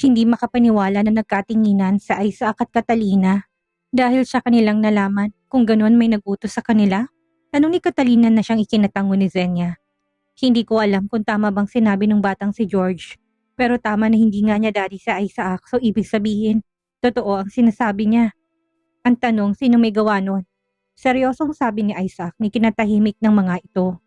Hindi makapaniwala na nagkatinginan sa Isaac at Catalina dahil sa kanilang nalaman kung ganon may nag-utos sa kanila. Tanong ni Catalina na siyang ikinatango ni Zenya. Hindi ko alam kung tama bang sinabi ng batang si George, pero tama na hindi nga niya daddy sa Isaac, so ibig sabihin, totoo ang sinasabi niya. Ang tanong, sino may gawa nun? Seryosong sabi ni Isaac ni kinatahimik ng mga ito.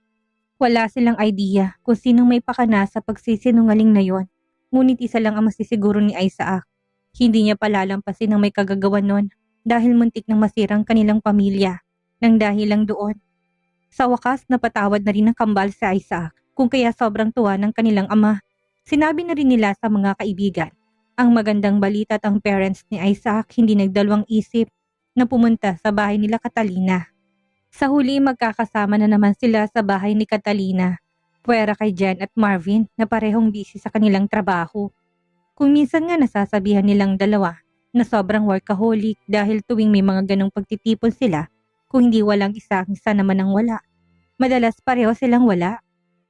Wala silang idea kung sinong may pakana sa pagsisinungaling na yon. Ngunit isa lang ang masisiguro ni Isaac. Hindi niya palalampasin ang may kagagawan nun dahil muntik nang masirang kanilang pamilya nang dahil lang doon. Sa wakas, napatawad na rin ng kambal si Isaac kung kaya sobrang tuwa ng kanilang ama. Sinabi na rin nila sa mga kaibigan ang magandang balita at ang parents ni Isaac hindi nagdalawang isip na pumunta sa bahay nila Catalina. Sa huli, magkakasama na naman sila sa bahay ni Catalina, puwera kay Jen at Marvin na parehong busy sa kanilang trabaho. Kung minsan nga nasasabihan nilang dalawa na sobrang workaholic dahil tuwing may mga ganong pagtitipon sila, kung hindi walang isa naman ang wala. Madalas pareho silang wala.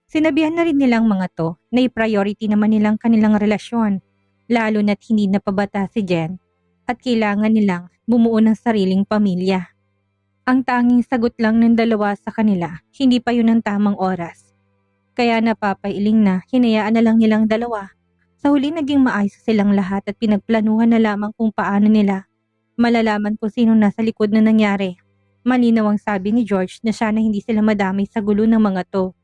Sinabihan na rin nilang mga to na i-priority naman nilang kanilang relasyon, lalo na't hindi napabata si Jen at kailangan nilang bumuo ng sariling pamilya. Ang tanging sagot lang ng dalawa sa kanila, hindi pa yun ang tamang oras. Kaya napapailing na hinayaan na lang nilang dalawa. Sa huli naging maayos silang lahat at pinagplanuhan na lamang kung paano nila malalaman kung sino nasa likod na nangyari. Malinaw ang sabi ni George na sana hindi sila madamay sa gulo ng mga to.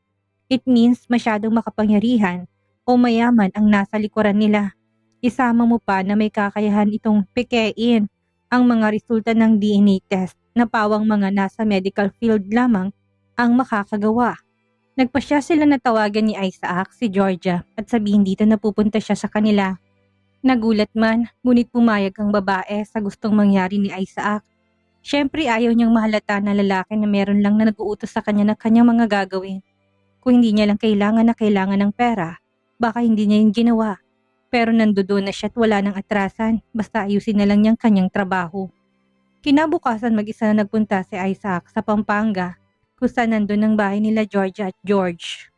It means masyadong makapangyarihan o mayaman ang nasa likuran nila. Isama mo pa na may kakayahan itong pekein ang mga resulta ng DNA test na pawang mga nasa medical field lamang ang makakagawa. Nagpasya sila na tawagan ni Isaac si Georgia at sabihin dito na pupunta siya sa kanila. Nagulat man, ngunit pumayag ang babae sa gustong mangyari ni Isaac. Siyempre ayaw niyang mahalata na lalaki na meron lang na nag-uutos sa kanya na kanyang mga gagawin. Kung hindi niya lang kailangan ng pera, baka hindi niya yung ginawa. Pero nandoon na siya at wala nang atrasan, basta ayusin na lang niyang kanyang trabaho. Kinabukasan mag-isa na nagpunta si Isaac sa Pampanga, kung saan nandun ang bahay nila Georgia at George.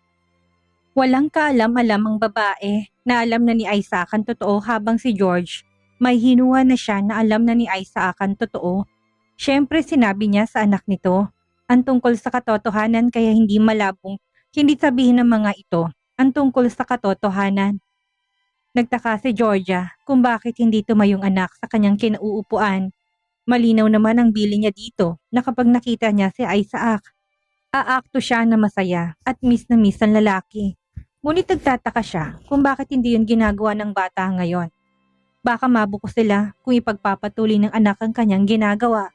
Walang kaalam-alam ang babae na alam na ni Isaac ang totoo habang si George may hinuha na siya na alam na ni Isaac ang totoo. Siyempre sinabi niya sa anak nito ang tungkol sa katotohanan kaya hindi malabong hindi sabihin ng mga ito ang tungkol sa katotohanan. Nagtaka si Georgia kung bakit hindi tumayong anak sa kanyang kinauupuan. Malinaw naman ang bili niya dito na kapag nakita niya si Isaac, aakto siya na masaya at miss na miss ang lalaki. Ngunit nagtataka siya kung bakit hindi yun ginagawa ng bata ngayon. Baka mabuko sila kung ipagpapatuloy ng anak ang kanyang ginagawa.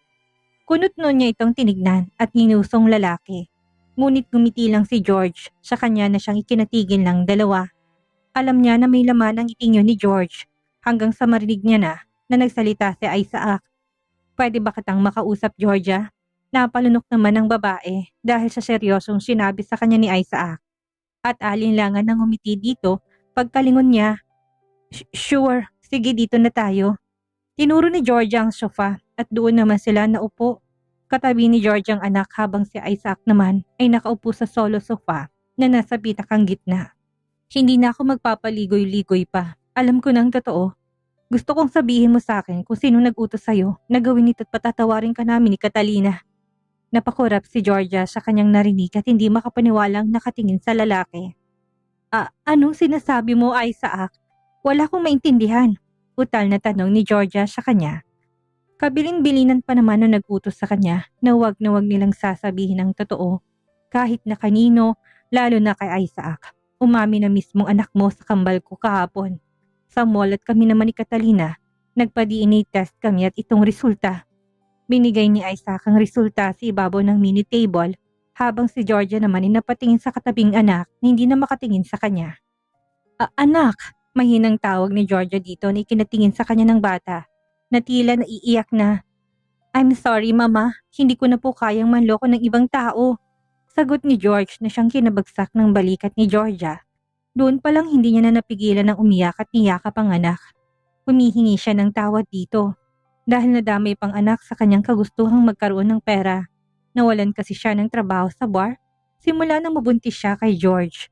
Kunot nun niya itong tinignan at ninusong lalaki. Ngunit gumiti lang si George, sa kanya na siyang ikinatigil ng dalawa. Alam niya na may laman ang ngiting yun ni George hanggang sa marinig niya na nagsalita si Isaac. Pwede ba kitang makausap, Georgia? Napalunok naman ang babae dahil sa seryosong sinabi sa kanya ni Isaac. At alinlangan ng umiti dito pagkalingon niya. Sure, sige dito na tayo. Tinuro ni Georgia ang sofa at doon naman sila naupo. Katabi ni Georgia ang anak habang si Isaac naman ay nakaupo sa solo sofa na nasa pitakang gitna. Hindi na ako magpapaligoy-ligoy pa. Alam ko nang totoo. Gusto kong sabihin mo sa akin kung sino nag-utos sa'yo na gawin ito at patatawarin ka namin ni Catalina. Napakurap si Georgia sa kanyang narinig at hindi makapaniwalang nakatingin sa lalaki. Anong sinasabi mo, Isaac? Wala akong maintindihan. Utal na tanong ni Georgia sa kanya. Kabilin-bilinan pa naman na nag-utos sa kanya na wag nilang sasabihin ang totoo. Kahit na kanino, lalo na kay Isaac. Umami na mismong anak mo sa kambal ko kahapon. Sa mall at kami naman ni Catalina, nagpa-DNA test kami at itong resulta. Binigay ni Isaac ang resulta sa ibabaw ng mini table habang si Georgia naman ay napatingin sa katabing anak na hindi na makatingin sa kanya. Anak, mahinang tawag ni Georgia dito na ikinatingin sa kanya ng bata na tila naiiyak na. I'm sorry mama, hindi ko na po kayang manloko ng ibang tao. Sagot ni George na siyang kinabagsak ng balikat ni Georgia. Doon pa lang hindi niya na napigilan ng umiyak at niyakap ang anak. Humihingi siya ng tawad dito dahil nadamay pang anak sa kanyang kagustuhang magkaroon ng pera. Nawalan kasi siya ng trabaho sa bar simula nang mabuntis siya kay George.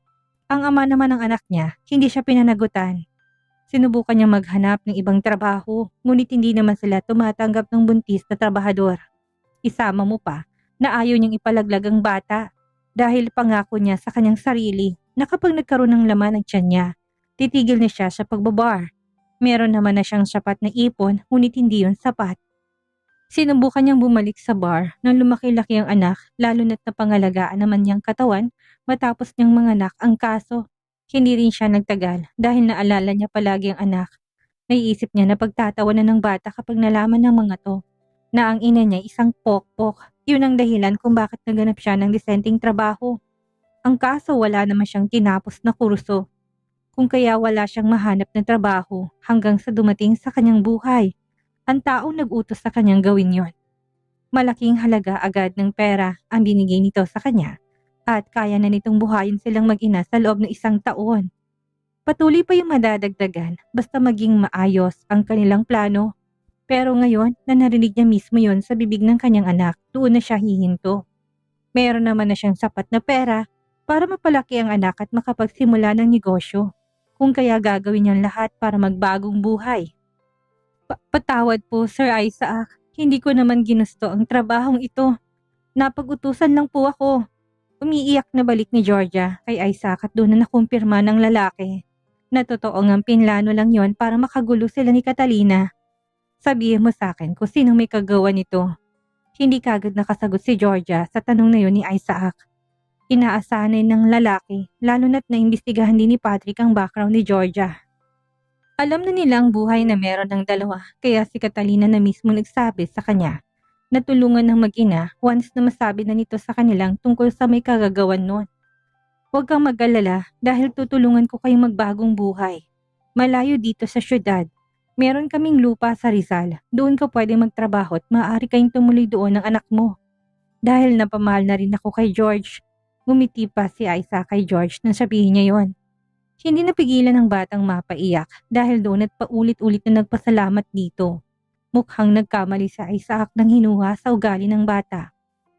Ang ama naman ng anak niya, hindi siya pinanagutan. Sinubukan niyang maghanap ng ibang trabaho, ngunit hindi naman sila tumatanggap ng buntis na trabahador. Isama mo pa na ayaw niyang ipalaglag ang bata dahil pangako niya sa kanyang sarili na kapag nagkaroon ng laman ang tiyan niya, titigil na siya sa pagbabar. Meron naman na siyang sapat na ipon, ngunit hindi yun sapat. Sinubukan niyang bumalik sa bar nang lumaki-laki ang anak, lalo na't napangalagaan naman niyang katawan matapos niyang manganak. Ang kaso, hindi rin siya nagtagal dahil naalala niya palagi ang anak. Naiisip niya na pagtatawanan ng bata kapag nalaman ng mga to na ang ina niya isang pokpok. Yun ang dahilan kung bakit naganap siya ng disenteng trabaho. Ang kaso, wala naman siyang tinapos na kurso, kung kaya wala siyang mahanap na trabaho hanggang sa dumating sa kanyang buhay ang taong nag-utos sa kanyang gawin yon. Malaking halaga agad ng pera ang binigay nito sa kanya at kaya na nitong buhayin silang mag-ina sa loob ng 1 taon. Patuloy pa yung madadagdagan basta maging maayos ang kanilang plano. Pero ngayon na narinig niya mismo yon sa bibig ng kanyang anak, doon na siya hihinto. Meron naman na siyang sapat na pera para mapalaki ang anak at makapagsimula ng negosyo. Kung kaya gagawin niyang lahat para magbagong buhay. Patawad po, Sir Isaac. Hindi ko naman ginusto ang trabahong ito. Napag-utusan lang po ako. Umiiyak na balik ni Georgia kay Isaac at doon na nakumpirma ng lalaki na totoo ngang pinlano lang yon para makagulo sila ni Catalina. Sabihin mo sa akin kung sinong may kagawa nito. Hindi kagad nakasagot si Georgia sa tanong na yun ni Isaac. Inaasahan ng lalaki, lalo na't naimbestigahan din ni Patrick ang background ni Georgia. Alam na nila ang buhay na meron ng dalawa, kaya si Catalina na mismo nagsabi sa kanya na tulungan ng mag-ina once na masabi na nito sa kanilang tungkol sa may kagagawan nun. Huwag kang mag-alala dahil tutulungan ko kayong magbagong buhay. Malayo dito sa syudad. Meron kaming lupa sa Rizal. Doon ka pwedeng magtrabaho at maaari kayong tumuloy doon ng anak mo. Dahil napamahal na rin ako kay George. Ngumiti pa si Isaac kay George nang sabihin niya yon. Hindi napigilan ng batang mapaiyak dahil doon at paulit-ulit na nagpasalamat dito. Mukhang nagkamali si Isaac nang hinuha sa ugali ng bata.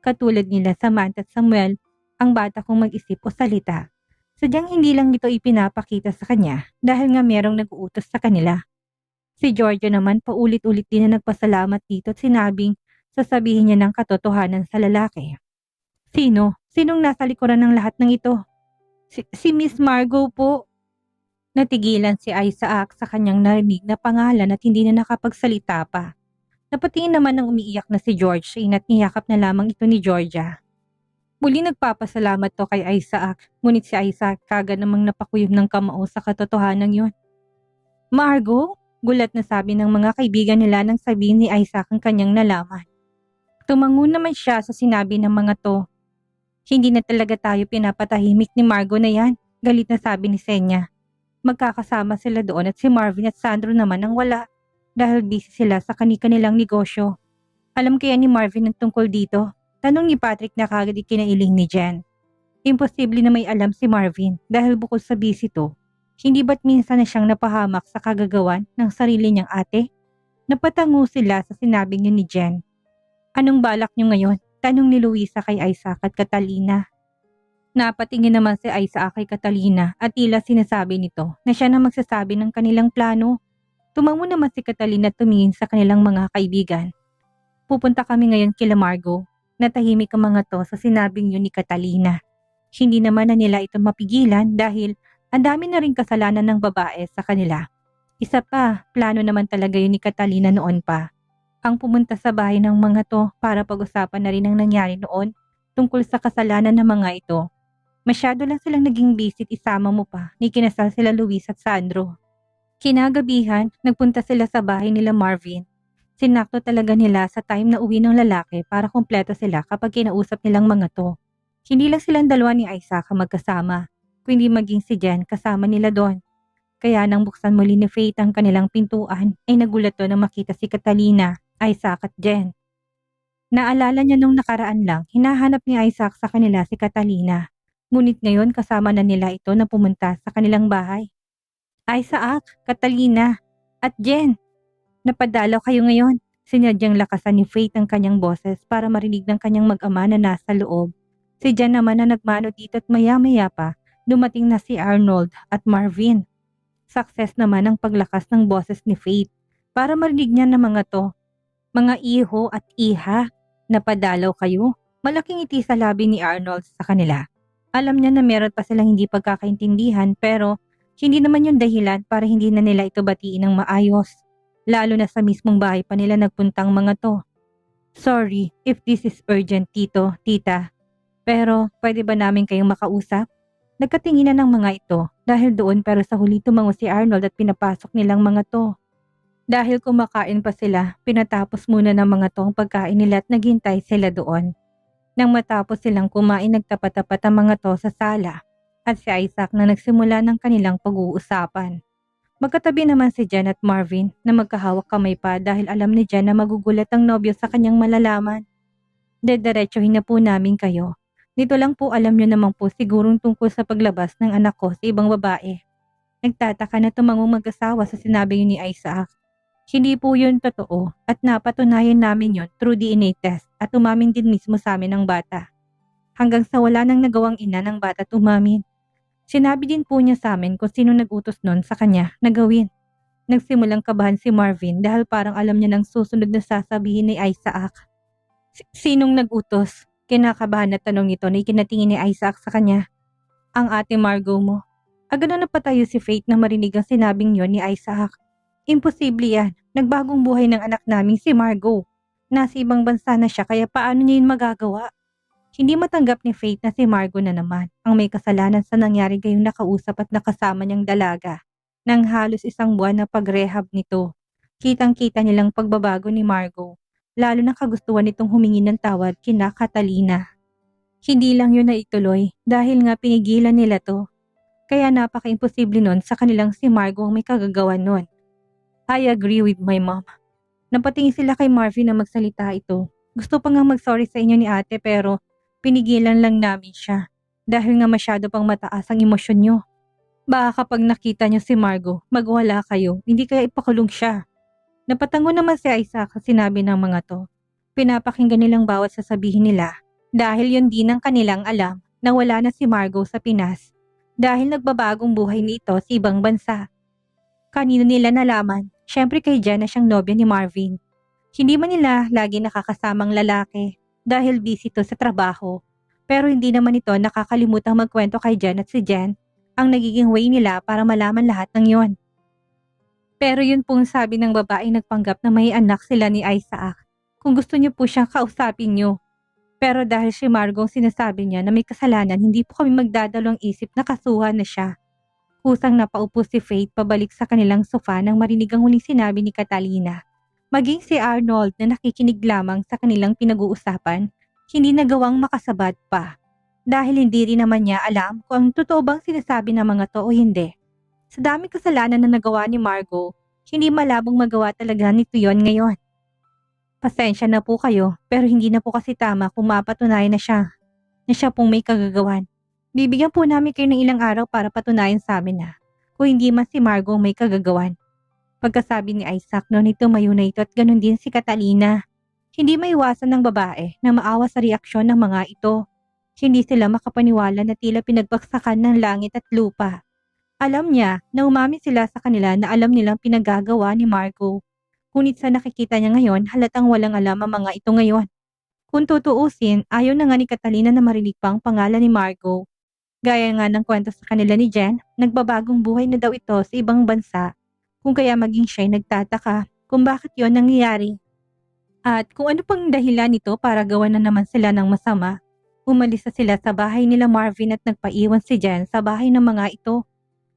Katulad nila Samantha at Samuel, ang bata kung mag-isip o salita. Sadyang hindi lang ito ipinapakita sa kanya dahil nga merong nag-uutos sa kanila. Si Georgia naman paulit-ulit din na nagpasalamat dito at sinabing sasabihin niya ng katotohanan sa lalaki. Sino? Sinong nasa likuran ng lahat ng ito? Si Miss Margot po. Natigilan si Isaac sa kanyang narinig na pangalan at hindi na nakapagsalita pa. Napatingin naman ng umiiyak na si George at niyakap na lamang ito ni Georgia. Muli nagpapasalamat to kay Isaac, ngunit si Isaac kagad namang napakuyog ng kamao sa katotohanan yon. Margot? Gulat na sabi ng mga kaibigan nila nang sabihin ni Isaac ang kanyang nalaman. Tumango naman siya sa sinabi ng mga to. Hindi na talaga tayo pinapatahimik ni Margot na yan, galit na sabi ni Senya. Magkakasama sila doon at si Marvin at Sandro naman ang wala dahil busy sila sa kanilang negosyo. Alam kaya ni Marvin ang tungkol dito? Tanong ni Patrick na kagad ikinailing ni Jen. Imposible na may alam si Marvin dahil bukod sa busy to, hindi ba't minsan na siyang napahamak sa kagagawan ng sarili niyang ate? Napatango sila sa sinabing yun ni Jen. Anong balak niyo ngayon? Tanong ni Luisa kay Isaac at Catalina. Napatingin naman si Isaac kay Catalina at tila sinasabi nito na siya na magsasabi ng kanilang plano. Tumango naman si Catalina at tumingin sa kanilang mga kaibigan. Pupunta kami ngayon kila Margot. Natahimik ang mga to sa sinabing yun ni Catalina. Hindi naman na nila ito mapigilan dahil ang dami na rin kasalanan ng babae sa kanila. Isa pa, plano naman talaga yun ni Catalina noon pa. Ang pumunta sa bahay ng mga to para pag-usapan na rin ang nangyari noon tungkol sa kasalanan ng mga ito. Masyado lang silang naging busy at isama mo pa ni kinasal sila Luis at Sandro. Kinagabihan, nagpunta sila sa bahay nila Marvin. Sinakto talaga nila sa time na uwi ng lalaki para kumpleto sila kapag kinausap nilang mga to. Hindi lang silang dalawa ni Isaac magkasama, kundi maging si Jen kasama nila doon. Kaya nang buksan muli ni Faith ang kanilang pintuan ay nagulat doon nang makita si Catalina, Isaac at Jen. Naalala niya nung nakaraan lang, hinahanap ni Isaac sa kanila si Catalina. Ngunit ngayon kasama na nila ito na pumunta sa kanilang bahay. Isaac, Catalina, at Jen, napadalaw kayo ngayon. Sinadyang lakasan ni Faith ang kanyang boses para marinig ng kanyang mag-ama na nasa loob. Si Jen naman na nagmano dito at maya-maya pa, dumating na si Arnold at Marvin. Success naman ang paglakas ng boses ni Faith para marinig niya ng mga to. Mga iho at iha, napadalaw kayo. Malaking ngiti sa labi ni Arnold sa kanila. Alam niya na meron pa silang hindi pagkakaintindihan pero hindi naman yung dahilan para hindi na nila ito batiin ng maayos. Lalo na sa mismong bahay pa nila nagpuntang mga to. Sorry if this is urgent, tito, tita. Pero pwede ba namin kayong makausap? Nagkatinginan ng mga ito dahil doon pero sa huli tumango si Arnold at pinapasok nilang mga to. Dahil kumakain pa sila, pinatapos muna ng mga to ang pagkain nila at naghintay sila doon. Nang matapos silang kumain, nagtapat-tapat ang mga to sa sala at si Isaac na nagsimula ng kanilang pag-uusapan. Magkatabi naman si Jen at Marvin na magkahawak kamay pa dahil alam ni Jen na magugulat ang nobyo sa kanyang malalaman. Dediretsuhin na po namin kayo. Dito lang po alam nyo naman po sigurong tungkol sa paglabas ng anak ko sa ibang babae. Nagtataka na tumangong mag-asawa sa sinabi yun ni Isaac. Hindi po yun totoo at napatunayan namin yun through DNA test at umamin din mismo sa amin ng bata. Hanggang sa wala nang nagawang ina ng bata at umamin. Sinabi din po niya sa amin kung sino nag-utos nun sa kanya na gawin. Nagsimulang kabahan si Marvin dahil parang alam niya ng susunod na sasabihin ni Isaac. Sinong nag-utos? Kinakabahan na tanong ito na ikinatingin ni Isaac sa kanya. Ang ate Margot mo. Agad na napatayo si Faith na marinig ang sinabing yon ni Isaac. Imposible yan. Nagbagong buhay ng anak namin si Margot. Nasa ibang bansa na siya kaya paano niya yun magagawa? Hindi matanggap ni Faith na si Margot na naman ang may kasalanan sa nangyari gayong nakausap at nakasama niyang dalaga. Nang halos isang buwan na pag-rehab nito, kitang-kita nilang pagbabago ni Margot. Lalo na kagustuhan nitong humingi ng tawad kina Catalina. Hindi lang yun na ituloy dahil nga pinigilan nila to. Kaya napaka-imposible nun sa kanilang si Margot ang may kagagawan nun. I agree with my mom. Napatingin sila kay Marvin na magsalita ito. Gusto pa nga mag-sorry sa inyo ni ate pero pinigilan lang namin siya. Dahil nga masyado pang mataas ang emosyon nyo. Baka kapag nakita nyo si Margot, magwala kayo, hindi kaya ipakulong siya. Napatango naman si Isaac sa sinabi ng mga to. Pinapakinggan nilang bawat sasabihin nila dahil yun din ang kanilang alam na wala na si Margot sa Pinas dahil nagbabagong buhay nito sa ibang bansa. Kanino nila nalaman? Siyempre kay Jen na siyang nobya ni Marvin. Hindi man nila lagi nakakasamang lalaki dahil busy to sa trabaho. Pero hindi naman ito nakakalimutang magkwento kay Jen at si Jen ang nagiging way nila para malaman lahat ng yon. Pero yun pong sabi ng babaeng nagpanggap na may anak sila ni Isaac. Kung gusto niyo po siyang kausapin niyo. Pero dahil si Margot sinasabi niya na may kasalanan, hindi po kami magdadalawang isip na kasuhan na siya. Kusang napaupo si Faith pabalik sa kanilang sofa nang marinig ang huling sinabi ni Catalina. Maging si Arnold na nakikinig lamang sa kanilang pinag-uusapan, hindi nagawang makasabad pa. Dahil hindi rin naman niya alam kung totoo bang sinasabi ng mga to o hindi. Sa daming kasalanan na nagawa ni Margot, hindi malabong magawa talaga nito yon ngayon. Pasensya na po kayo pero hindi na po kasi tama kung mapatunayan na siya pong may kagagawan. Bibigyan po namin kayo ng ilang araw para patunayan sa amin na kung hindi man si Margot may kagagawan. Pagkasabi ni Isaac noon ito mayo na ito at ganun din si Catalina. Hindi maiwasan ng babae na maawa sa reaksyon ng mga ito. Hindi sila makapaniwala na tila pinagbaksakan ng langit at lupa. Alam niya na umamin sila sa kanila na alam nilang pinagagawa ni Margot. Ngunit sa nakikita niya ngayon halatang walang alam ang mga ito ngayon. Kung tutuusin, ayaw na nga ni Catalina na marinig pa ang pangalan ni Margot. Gaya nga ng kwento sa kanila ni Jen, nagbabagong buhay na daw ito sa ibang bansa. Kung kaya maging siya'y nagtataka kung bakit yon nangyayari. At kung ano pang dahilan nito para gawa na naman sila ng masama. Umalis na sila sa bahay nila Marvin at nagpaiwan si Jen sa bahay ng mga ito.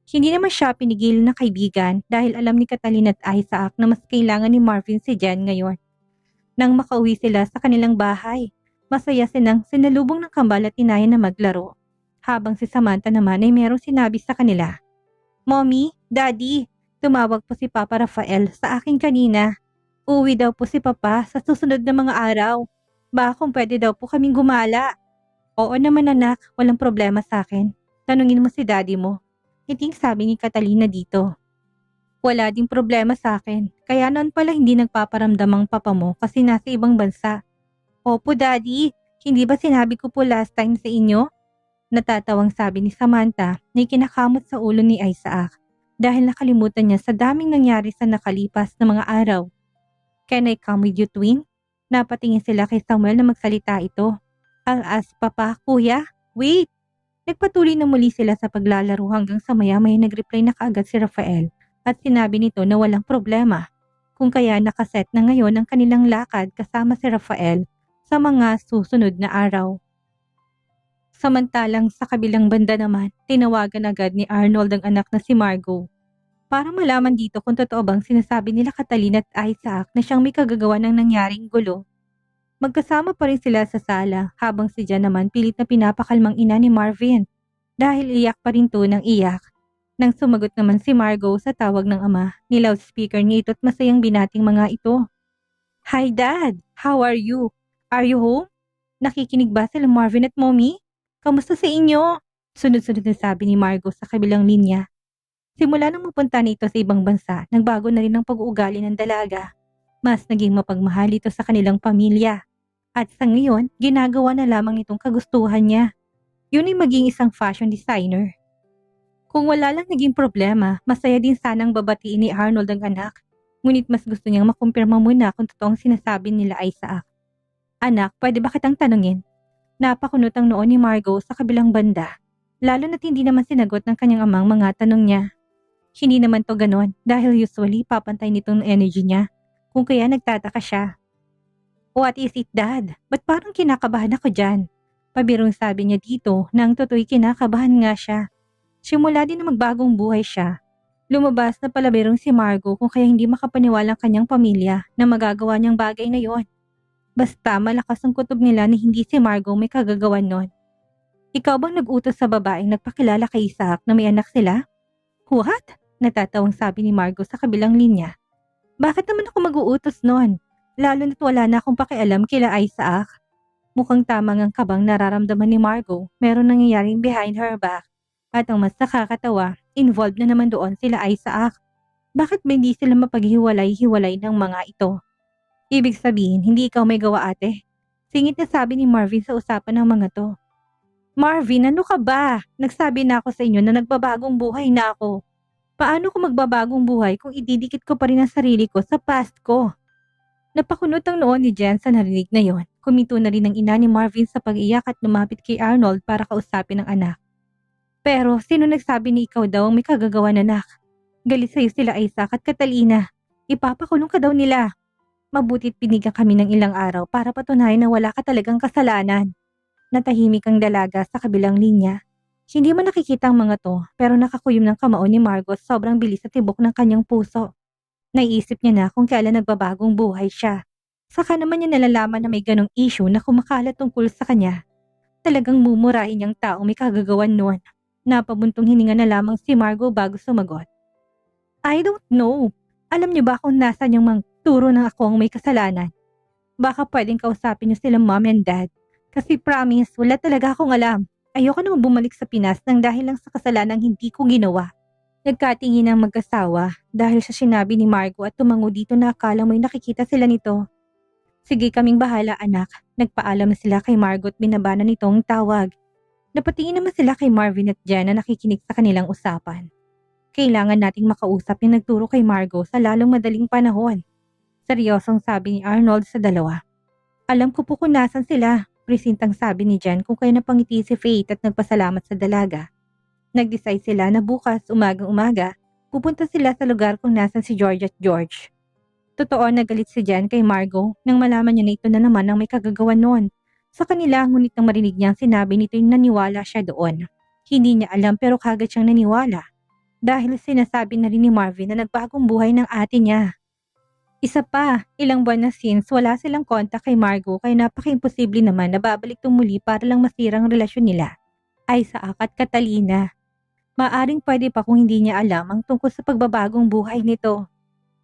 Hindi naman siya pinigil na kaibigan dahil alam ni Catalina at Isaac na mas kailangan ni Marvin si Jen ngayon. Nang makauwi sila sa kanilang bahay, masaya silang sinalubong ng kambal at inaya na maglaro. Habang si Samantha naman ay merong sinabi sa kanila. Mommy, Daddy, tumawag po si Papa Rafael sa akin kanina. Uwi daw po si Papa sa susunod na mga araw. Baka kung pwede daw po kaming gumala. Oo naman anak, walang problema sa akin. Tanungin mo si Daddy mo. Iting sabi ni Catalina dito. Wala ding problema sa akin. Kaya noon pala hindi nagpaparamdam ang papa mo kasi nasa ibang bansa. Opo Daddy, hindi ba sinabi ko po last time sa inyo? Natatawang sabi ni Samantha na kinakamot sa ulo ni Isaac. dahil nakalimutan niya sa daming nangyari sa nakalipas na mga araw. Can I come with you, twin? Napatingin sila kay Samuel na magsalita ito. Alas, papa, kuya, wait! Nagpatuloy na muli sila sa paglalaro hanggang sa maya-maya nag-reply na kaagad si Rafael at sinabi nito na walang problema. Kung kaya nakaset na ngayon ang kanilang lakad kasama si Rafael sa mga susunod na araw. Samantalang sa kabilang banda naman, tinawagan agad ni Arnold ang anak na si Margot para malaman dito kung totoo bang sinasabi nila Catalina at Isaac na siyang may kagagawa ng nangyaring gulo. Magkasama pa rin sila sa sala habang si Jan naman pilit na pinapakalmang ina ni Marvin dahil iyak pa rin to ng iyak. Nang sumagot naman si Margot sa tawag ng ama, ni-loudspeaker niya ito at masayang binating mga ito. Hi Dad! How are you? Are you home? Nakikinig ba sila Marvin at Mommy? Kamusta sa inyo? Sunod-sunod na sabi ni Margot sa kabilang linya. Simula nang mapunta nito sa ibang bansa, nagbago na rin ang pag-uugali ng dalaga. Mas naging mapagmahal ito sa kanilang pamilya. At sa ngayon, ginagawa na lamang itong kagustuhan niya. Yun ay maging isang fashion designer. Kung wala lang naging problema, masaya din sanang babatiin ni Arnold ang anak. Ngunit mas gusto niyang makumpirma muna kung totoong sinasabi nila Isaac. Anak, pwede ba kitang tanungin? Napakunot ang noon ni Margot sa kabilang banda. Lalo na't hindi naman sinagot ng kanyang amang mga tanong niya. Hindi naman to ganon dahil usually papantay nitong energy niya. Kung kaya nagtataka siya. What is it, Dad? Ba't parang kinakabahan ako dyan? Pabirong sabi niya dito na ang toto'y kinakabahan nga siya. Simula din na magbagong buhay siya. Lumabas na palabirong si Margot kung kaya hindi makapaniwala ang kanyang pamilya na magagawa niyang bagay na yon. Basta malakas ang kutob nila na hindi si Margot may kagagawan nun. Ikaw bang nag-utos sa babaeng nagpakilala kay Isaac na may anak sila? What? Natatawang sabi ni Margot sa kabilang linya. Bakit naman ako mag-uutos nun? Lalo na't wala na akong pakialam kila Isaac. Mukhang tamang ang kabang nararamdaman ni Margot, meron nangyayaring behind her back. At ang mas nakakatawa, involved na naman doon sila Isaac. Bakit ba hindi sila mapaghiwalay-hiwalay ng mga ito? Ibig sabihin, hindi ikaw may gawa ate. Singit na sabi ni Marvin sa usapan ng mga to. Marvin, ano ka ba? Nagsabi na ako sa inyo na nagbabagong buhay na ako. Paano ko magbabagong buhay kung ididikit ko pa rin ang sarili ko sa past ko? Napakunot ang noon ni Jen sa narinig na yon. Kumito na rin ang ina ni Marvin sa pag-iyak at lumapit kay Arnold para kausapin ang anak. Pero sino nagsabi ni ikaw daw ang may kagagawan anak? Galit sa'yo sila Isaac at Catalina. Ipapakulong ka daw nila. Mabuti't binigyan kami ng ilang araw para patunayan na wala ka talagang kasalanan. Natahimik ang dalaga sa kabilang linya. Hindi man nakikita ang mga to pero nakakuyom ng kamao ni Margot sobrang bilis at tibok ng kanyang puso. Naiisip niya na kung kailan nagbabagong buhay siya. Saka naman niya nalalaman na may ganong issue na kumakalat tungkol sa kanya. Talagang mumurahin niyang taong may kagagawan noon. Napabuntong hininga na lamang si Margot bago sumagot. I don't know. Alam niyo ba kung nasan yung turo ng ako ang may kasalanan? Baka pwedeng kausapin niyo sila mom and dad. Kasi promise, wala talaga akong alam. Ayoko namang bumalik sa Pinas nang dahil lang sa kasalanang hindi ko ginawa. Nagkatingin ang mag-asawa dahil sa sinabi ni Margot at tumango dito na akala mo'y nakikita sila nito. Sige kaming bahala anak. Nagpaalam na sila kay Margot binabana nitong tawag. Napatingin naman sila kay Marvin at Jen na nakikinig sa kanilang usapan. Kailangan nating makausap yung nagturo kay Margot sa lalong madaling panahon. Seryosong sabi ni Arnold sa dalawa. Alam ko po kung nasan sila. Presintang sabi ni Jen kung kaya napangiti si Faith at nagpasalamat sa dalaga. Nag-decide sila na bukas umagang-umaga, pupunta sila sa lugar kung nasan si George at George. Totoo nagalit si Jen kay Margot nang malaman niya na ito na naman ang may kagagawan noon. Sa kanila ngunit nang marinig niya ang sinabi nito yung naniwala siya doon. Hindi niya alam pero kagad siyang naniwala. Dahil sinasabi na rin ni Marvin na nagbagong buhay ng ate niya. Isa pa, ilang buwan na since wala silang kontak kay Margot kaya napaka-imposible naman na babalik itong muli para lang masirang relasyon nila. Isaac at Catalina. Maaring pwede pa kung hindi niya alam ang tungkol sa pagbabagong buhay nito.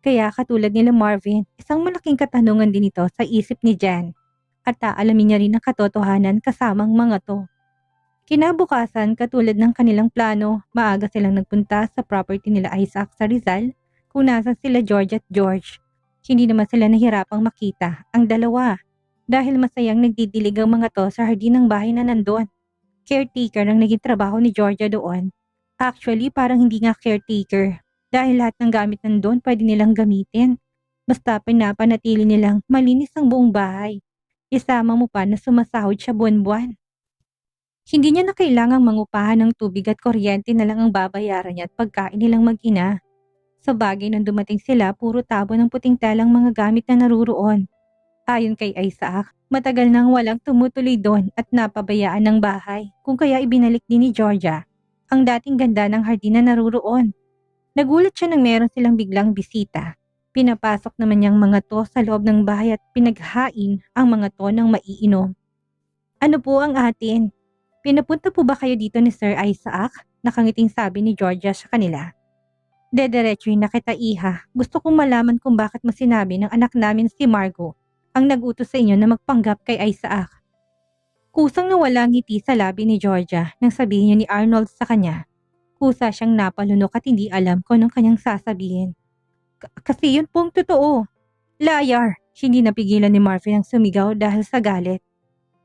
Kaya katulad nila Marvin, isang malaking katanungan din ito sa isip ni Jan. At aalamin niya rin ang katotohanan kasamang mga to. Kinabukasan, katulad ng kanilang plano, maaga silang nagpunta sa property nila Isaac sa Rizal kung nasan sila George at George. Hindi naman sila nahirapang makita, ang dalawa, dahil masayang nagdidilig ang mga to sa hardin ng bahay na nandun. Caretaker ang naging trabaho ni Georgia doon. Actually, parang hindi nga caretaker. Dahil lahat ng gamit nandun pwede nilang gamitin. Basta pinapanatili nilang malinis ang buong bahay. Isama mo pa na sumasahod siya buwan-buwan. Hindi niya na kailangang mangupahan ng tubig at kuryente na lang ang babayaran niya at pagkain nilang mag-ina. Sa bagay nang dumating sila, puro tabo ng puting telang mga gamit na naruroon. Ayon kay Isaac, matagal nang walang tumutuloy doon at napabayaan ng bahay, kung kaya ibinalik din ni Georgia ang dating ganda ng hardin na naruroon. Nagulat siya nang meron silang biglang bisita. Pinapasok naman niyang mga to sa loob ng bahay at pinaghain ang mga to ng maiinom. Ano po ang atin? Pinapunta po ba kayo dito ni Sir Isaac? Nakangiting sabi ni Georgia sa kanila. Dediretso'y na kita, iha. Gusto kong malaman kung bakit mo sinabi ng anak namin si Margo ang nag-utos sa inyo na magpanggap kay Isaac. Kusang nawala ngiti sa labi ni Georgia nang sabihin niya ni Arnold sa kanya. Kusa siyang napalunok at hindi alam kung anong kanyang sasabihin. Kasi yun pong totoo. Liar! Hindi napigilan ni Marvin ang sumigaw dahil sa galit.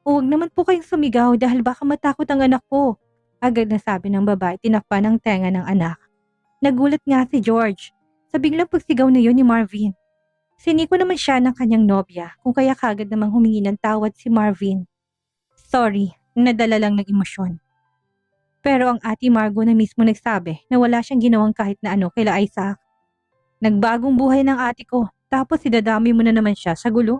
Huwag naman po kayong sumigaw dahil baka matakot ang anak ko. Agad na sabi ng babae, tinakpan ng tenga ng anak. Nagulat nga si George sa biglang pagsigaw na yun ni Marvin. Siniko naman siya ng kanyang nobya kung kaya kagad namang humingi ng tawad si Marvin. Sorry, nadala lang ng emosyon. Pero ang ate Margo na mismo nagsabi na wala siyang ginawang kahit na ano kila Isaac. Nagbagong buhay ng ate ko tapos idadami mo na naman siya sa gulo.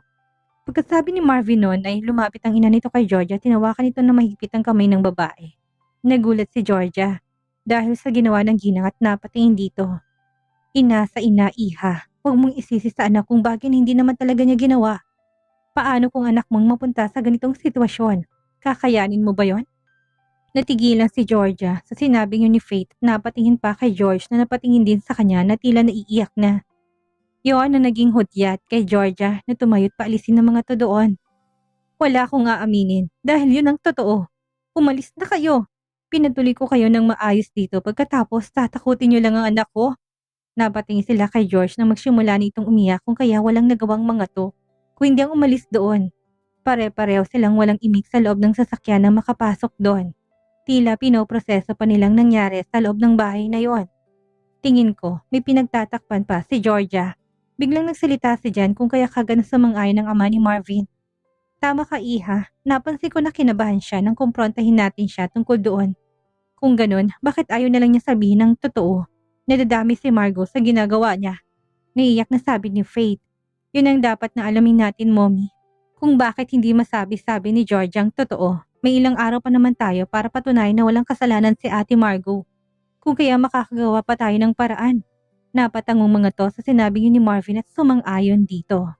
Pagkasabi ni Marvin noon ay lumapit ang ina nito kay Georgia, tinawakan ito na mahigpit ang kamay ng babae. Nagulat si Georgia dahil sa ginawa ng ginang at napatingin dito. Ina sa ina, iha. Huwag mong isisi sa anak kung bagay na hindi naman talaga niya ginawa. Paano kung anak mong mapunta sa ganitong sitwasyon? Kakayanin mo ba yon? Natigilan si Georgia sa sinabing yun ni Faith at napatingin pa kay George na napatingin din sa kanya na tila naiiyak na. Yun ang naging hudyat kay Georgia na tumayot paalisin ng mga to doon. Wala akong aaminin dahil yun ang totoo. Umalis na kayo. Pinatuloy ko kayo ng maayos dito pagkatapos tatakutin niyo lang ang anak ko. Napatingin sila kay George na magsimula nitong umiyak kung kaya walang nagawang mga to. Kung hindi ang umalis doon. Pare-pareho silang walang imik sa loob ng sasakyan na makapasok doon. Tila pinoproseso pa nilang nangyari sa loob ng bahay na yon. Tingin ko may pinagtatakpan pa si Georgia. Biglang nagsalita si Jan kung kaya kagad na sumang-ayon ng ama ni Marvin. Tama ka, iha. Napansin ko na kinabahan siya nang kumprontahin natin siya tungkol doon. Kung ganun, bakit ayaw na lang niya sabihin ng totoo? Nadadami si Margo sa ginagawa niya. Naiiyak na sabi ni Faith. Yun ang dapat na alamin natin, Mommy. Kung bakit hindi masabi-sabi ni George ang totoo. May ilang araw pa naman tayo para patunayan na walang kasalanan si Ate Margo. Kung kaya makakagawa pa tayo ng paraan. Napatangong mga to sa sinabi ni Marvin at sumang-ayon dito.